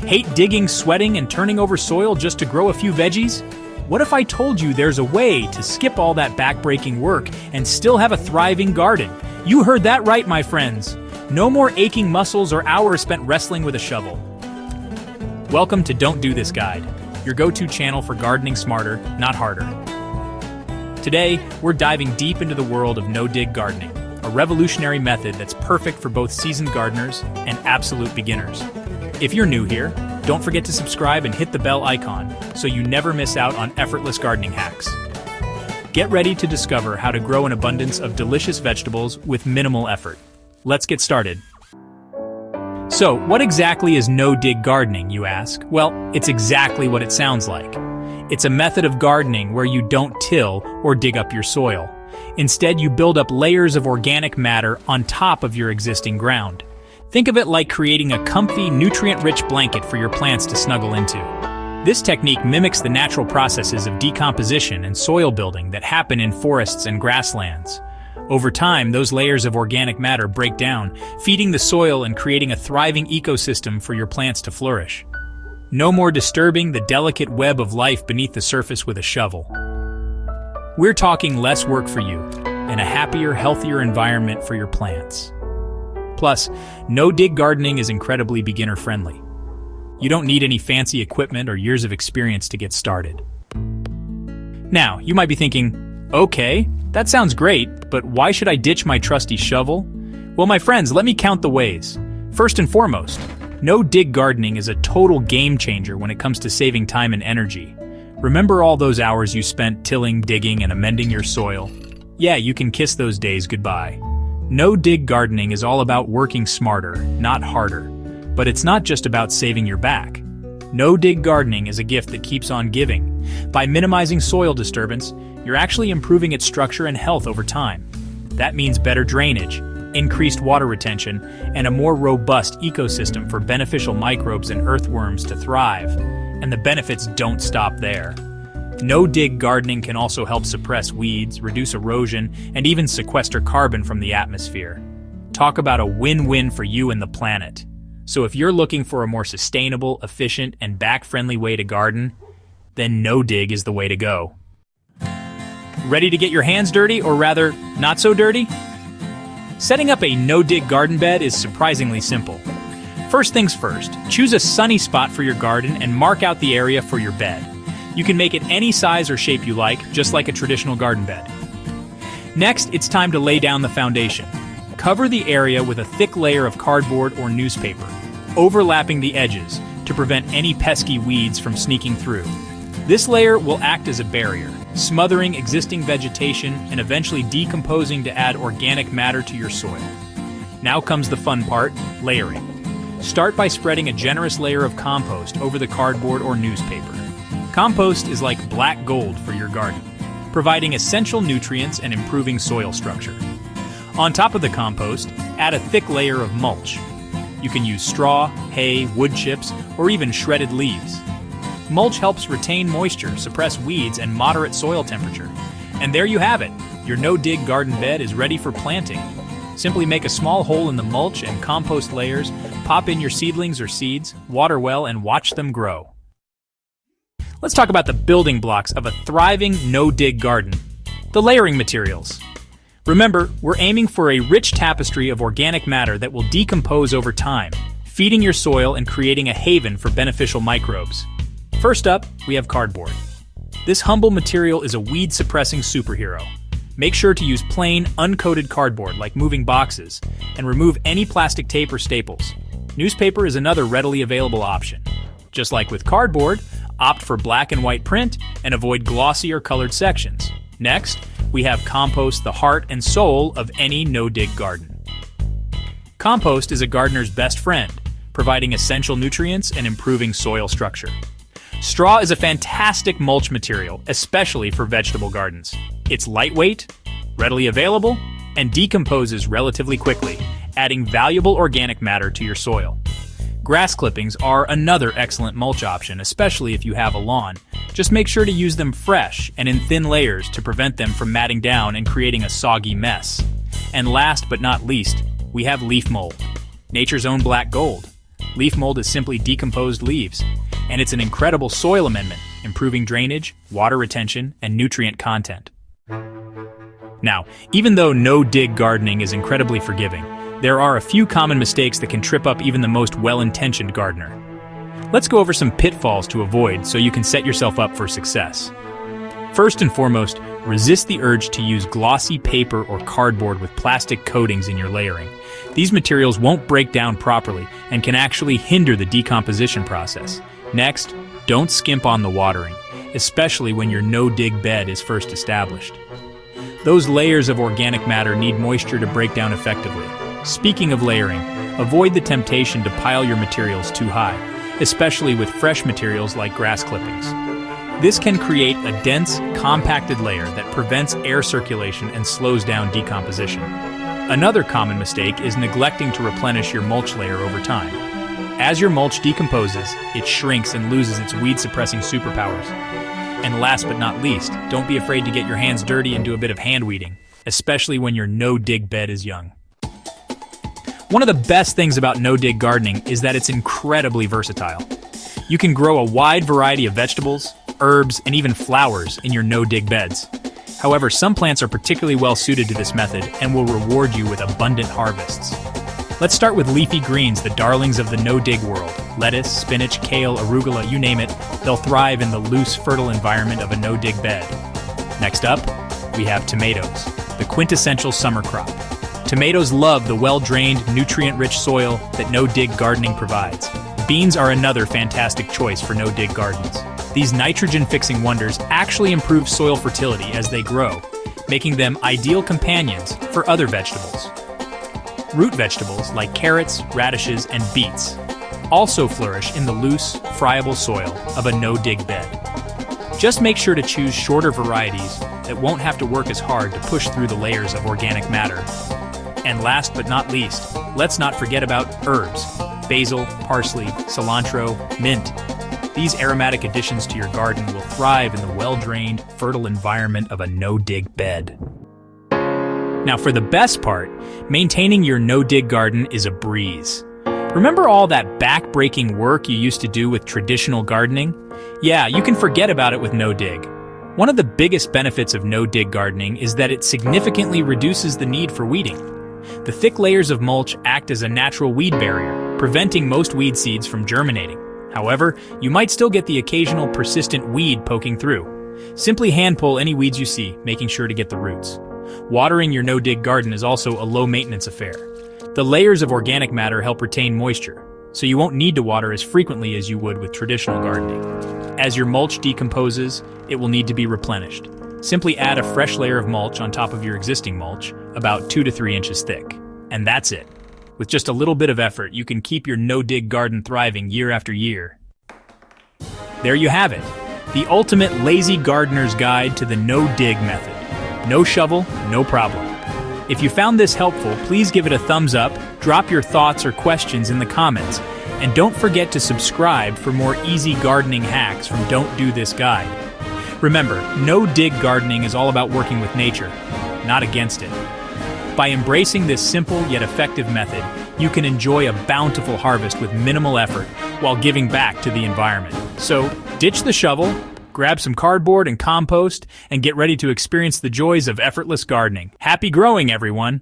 Hate digging, sweating, and turning over soil just to grow a few veggies? What if I told you there's a way to skip all that backbreaking work and still have a thriving garden? You heard that right, my friends. No more aching muscles or hours spent wrestling with a shovel. Welcome to Don't Do This Guide, your go-to channel for gardening smarter, not harder. Today, we're diving deep into the world of no-dig gardening, a revolutionary method that's perfect for both seasoned gardeners and absolute beginners. If you're new here, don't forget to subscribe and hit the bell icon so you never miss out on effortless gardening hacks. Get ready to discover how to grow an abundance of delicious vegetables with minimal effort. Let's get started. So, what exactly is no-dig gardening, you ask? Well, it's exactly what it sounds like. It's a method of gardening where you don't till or dig up your soil. Instead, you build up layers of organic matter on top of your existing ground. Think of it like creating a comfy, nutrient-rich blanket for your plants to snuggle into. This technique mimics the natural processes of decomposition and soil building that happen in forests and grasslands. Over time, those layers of organic matter break down, feeding the soil and creating a thriving ecosystem for your plants to flourish. No more disturbing the delicate web of life beneath the surface with a shovel. We're talking less work for you and a happier, healthier environment for your plants. Plus, no-dig gardening is incredibly beginner-friendly. You don't need any fancy equipment or years of experience to get started. Now, you might be thinking, okay, that sounds great, but why should I ditch my trusty shovel? Well, my friends, let me count the ways. First and foremost, no-dig gardening is a total game changer when it comes to saving time and energy. Remember all those hours you spent tilling, digging, and amending your soil? Yeah, you can kiss those days goodbye. No-dig gardening is all about working smarter, not harder. But it's not just about saving your back. No-dig gardening is a gift that keeps on giving. By minimizing soil disturbance, you're actually improving its structure and health over time. That means better drainage, increased water retention, and a more robust ecosystem for beneficial microbes and earthworms to thrive. And the benefits don't stop there. No-dig gardening can also help suppress weeds, reduce erosion, and even sequester carbon from the atmosphere. Talk about a win-win for you and the planet. So if you're looking for a more sustainable, efficient, and back-friendly way to garden, then no-dig is the way to go. Ready to get your hands dirty, or rather, not so dirty? Setting up a no-dig garden bed is surprisingly simple. First things first, choose a sunny spot for your garden and mark out the area for your bed. You can make it any size or shape you like, just like a traditional garden bed. Next, it's time to lay down the foundation. Cover the area with a thick layer of cardboard or newspaper, overlapping the edges to prevent any pesky weeds from sneaking through. This layer will act as a barrier, smothering existing vegetation and eventually decomposing to add organic matter to your soil. Now comes the fun part, layering. Start by spreading a generous layer of compost over the cardboard or newspaper. Compost is like black gold for your garden, providing essential nutrients and improving soil structure. On top of the compost, add a thick layer of mulch. You can use straw, hay, wood chips, or even shredded leaves. Mulch helps retain moisture, suppress weeds, and moderate soil temperature. And there you have it. Your no-dig garden bed is ready for planting. Simply make a small hole in the mulch and compost layers, pop in your seedlings or seeds, water well, and watch them grow. Let's talk about the building blocks of a thriving no-dig garden. The layering materials. Remember, we're aiming for a rich tapestry of organic matter that will decompose over time, feeding your soil and creating a haven for beneficial microbes. First up, we have cardboard. This humble material is a weed-suppressing superhero. Make sure to use plain, uncoated cardboard like moving boxes, and remove any plastic tape or staples. Newspaper is another readily available option. Just like with cardboard, opt for black and white print and avoid glossy or colored sections. Next, we have compost, the heart and soul of any no-dig garden. Compost is a gardener's best friend, providing essential nutrients and improving soil structure. Straw is a fantastic mulch material, especially for vegetable gardens. It's lightweight, readily available, and decomposes relatively quickly, adding valuable organic matter to your soil. Grass clippings are another excellent mulch option, especially if you have a lawn. Just make sure to use them fresh and in thin layers to prevent them from matting down and creating a soggy mess. And last but not least, we have leaf mold, nature's own black gold. Leaf mold is simply decomposed leaves, and it's an incredible soil amendment, improving drainage, water retention, and nutrient content. Now, even though no-dig gardening is incredibly forgiving, there are a few common mistakes that can trip up even the most well-intentioned gardener. Let's go over some pitfalls to avoid so you can set yourself up for success. First and foremost, resist the urge to use glossy paper or cardboard with plastic coatings in your layering. These materials won't break down properly and can actually hinder the decomposition process. Next, don't skimp on the watering, especially when your no-dig bed is first established. Those layers of organic matter need moisture to break down effectively. Speaking of layering, avoid the temptation to pile your materials too high, especially with fresh materials like grass clippings. This can create a dense, compacted layer that prevents air circulation and slows down decomposition. Another common mistake is neglecting to replenish your mulch layer over time. As your mulch decomposes, it shrinks and loses its weed-suppressing superpowers. And last but not least, don't be afraid to get your hands dirty and do a bit of hand weeding, especially when your no-dig bed is young. One of the best things about no-dig gardening is that it's incredibly versatile. You can grow a wide variety of vegetables, herbs, and even flowers in your no-dig beds. However, some plants are particularly well suited to this method and will reward you with abundant harvests. Let's start with leafy greens, the darlings of the no-dig world. Lettuce, spinach, kale, arugula, you name it, they'll thrive in the loose, fertile environment of a no-dig bed. Next up, we have tomatoes, the quintessential summer crop. Tomatoes love the well-drained, nutrient-rich soil that no-dig gardening provides. Beans are another fantastic choice for no-dig gardens. These nitrogen-fixing wonders actually improve soil fertility as they grow, making them ideal companions for other vegetables. Root vegetables like carrots, radishes, and beets also flourish in the loose, friable soil of a no-dig bed. Just make sure to choose shorter varieties that won't have to work as hard to push through the layers of organic matter. And last but not least, let's not forget about herbs: basil, parsley, cilantro, mint. These aromatic additions to your garden will thrive in the well-drained, fertile environment of a no-dig bed. Now for the best part, maintaining your no-dig garden is a breeze. Remember all that back-breaking work you used to do with traditional gardening? Yeah, you can forget about it with no-dig. One of the biggest benefits of no-dig gardening is that it significantly reduces the need for weeding. The thick layers of mulch act as a natural weed barrier, preventing most weed seeds from germinating. However, you might still get the occasional persistent weed poking through. Simply hand pull any weeds you see, making sure to get the roots. Watering your no-dig garden is also a low-maintenance affair. The layers of organic matter help retain moisture, so you won't need to water as frequently as you would with traditional gardening. As your mulch decomposes, it will need to be replenished. Simply add a fresh layer of mulch on top of your existing mulch, about 2 to 3 inches thick. And that's it. With just a little bit of effort, you can keep your no-dig garden thriving year after year. There you have it, the ultimate lazy gardener's guide to the no-dig method. No shovel, no problem. If you found this helpful, please give it a thumbs up, drop your thoughts or questions in the comments, and don't forget to subscribe for more easy gardening hacks from Don't Do This Guide. Remember, no-dig gardening is all about working with nature, not against it. By embracing this simple yet effective method, you can enjoy a bountiful harvest with minimal effort while giving back to the environment. So, ditch the shovel, grab some cardboard and compost, and get ready to experience the joys of effortless gardening. Happy growing, everyone!